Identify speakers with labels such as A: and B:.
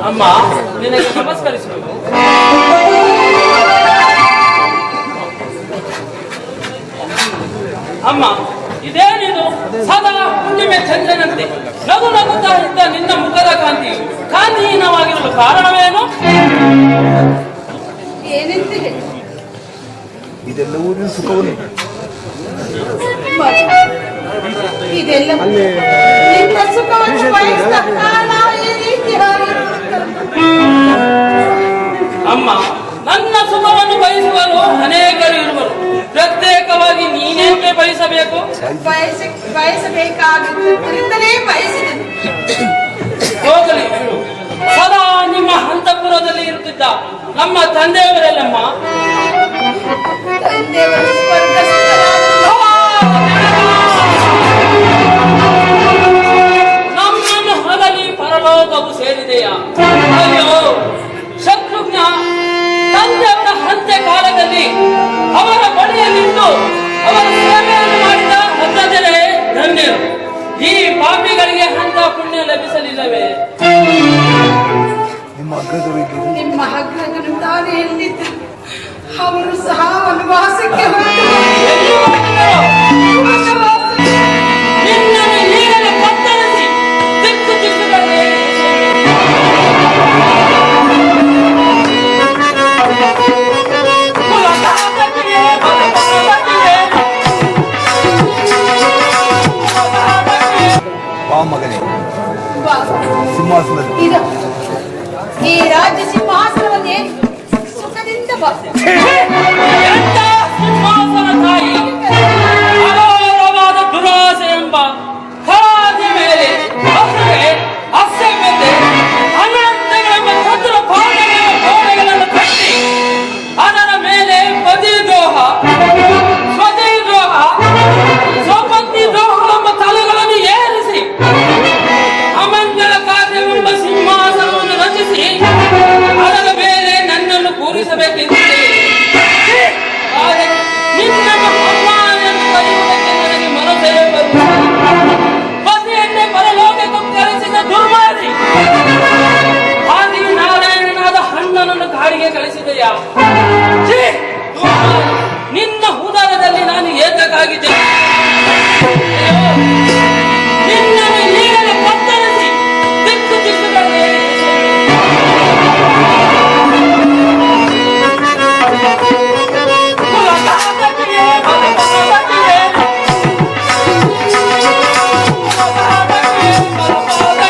A: ಅಮ್ಮ ನಿನಗೆ ನಮಸ್ಕರಿಸುವುದು. ಅಮ್ಮ ಇದೇನಿದು ಸದಾ ಹುಣ್ಣಿಮೆ ಚಂದ್ರನಂತೆ ನಗು ನಗುತ್ತಾ ಇದ್ದ ನಿನ್ನ ಮುಖದ ಕಾಂತಿ ಕಾಂತಿಹೀನವಾಗಿರಲು ಕಾರಣವೇನು?
B: ಏನೆಂತ ಹೇಳಿ
C: ಇದೆಲ್ಲವೂ ಸುಖವನ್ನು
B: ಇದೆಲ್ಲ ನಿನ್ನ ಸುಖವನ್ನು ಬಯಸಿದ ಕಾರಣ ಈ ರೀತಿ
A: ಅಮ್ಮ ನನ್ನ ಸುಖವನ್ನು ಬಯಸುವರು ಅನೇಕರು ಇರುವರು, ಪ್ರತ್ಯೇಕವಾಗಿ ನೀನೇಕೆ ಬಯಸಬೇಕು?
B: ಬಯಸಬೇಕಾಗಿದ್ದರಿಂದಲೇ ಬಯಸಿದನು.
A: ಹೋಗಲಿ, ಸದಾ ನಿಮ್ಮ ಅಂತಃಪುರದಲ್ಲಿ ಇರುತ್ತಿದ್ದ ನಮ್ಮ ತಂದೆಯವರೆಲ್ಲಮ್ಮ
B: ತಂದೆಯವರು
A: ನಮ್ಮನ್ನು ಹಗಲಿ ಪರಲೋಕವು ಸೇರಿದೆಯಾ? ಅಯ್ಯೋ ಶತ್ರುಘ್ನ ತಂದೆಯವರ ಹಂತೆ ಕಾಲದಲ್ಲಿ ಅವರ ಬಳಿಯಲ್ಲಿದ್ದು ಅವರ ಸೇವೆಯನ್ನು ಮಾಡಿದ ಹತ್ತದರೆ ಧನ್ಯರು. ಈ ಪಾಪಿಗಳಿಗೆ ಅಂತ ಪುಣ್ಯ ಲಭಿಸಲಿಲ್ಲವೇ?
B: ನಿಮ್ಮ ಅಗ್ರಜರು ತಾನೇ ಎಲ್ಲಿದ್ದು ಅವರು ಸಹ ವನವಾಸಕ್ಕೆ
A: ನಿನ್ನನ್ನು ಈಗಲೇ ಕತ್ತರಿಸಿ ದಿಕ್ಕು ದಿಕ್ಕುಗಳಿಗೆ
C: ಮಗನೇ ಸಿಂಹಾಸನ
B: ಈ ರಾಜ್ಯ ಸಿಂಹಾಸನವನ್ನೇ ಸುಖದಿಂದ
A: ಸಿಂಹಾಸನ ತಾಯಿ ಅಘೋರವಾದ ದುರಾಸೆ ಎಂಬ ಖಾದ್ಯ ಮೇಲೆ ಅಸ್ಸೆ ಮೇಲೆ ಅನಂತಗಳೆಂಬ ಚತುರ ಗೋಡೆಗಳನ್ನು ಕಟ್ಟಿ ಅದರ ಮೇಲೆ ಪತಿದ್ರೋಹ ಸ್ವತಿದ್ರೋಹ ಸ್ವಪತ್ನಿ ದ್ರೋಹ ಎಂಬ ತಲೆಗಳನ್ನು ಏರಿಸಿ ಅಮಂಗಳ ಕಾರ್ಯವೆಂಬ ಸಿಂಹಾಸನವನ್ನು ರಚಿಸಿ ಅದರ ಮೇಲೆ ನನ್ನನ್ನು ಕೂರಿಸಬೇಕೆಂದಿದೆ. ನಿನ್ನ ಅಮ್ಮನನ್ನು ಕರೆಯುವುದಕ್ಕೆ ನನಗೆ ಮನಸ್ಸೇ ಬರುವುದು. ಪತಿಯನ್ನೇ ಪರಲೋಕಕ್ಕೆ ಕಳಿಸಿದ ದುರ್ಮಾರ್ಗಿ ಆದಿ ನಾರಾಯಣನಾದ ಹಣ್ಣನನ್ನು ಕಾಡಿಗೆ ಕಳಿಸಿದೆಯಾ? ನಿನ್ನ ಉದರದಲ್ಲಿ ನಾನು ಏತಕ್ಕಾಗಿದ್ದೆ?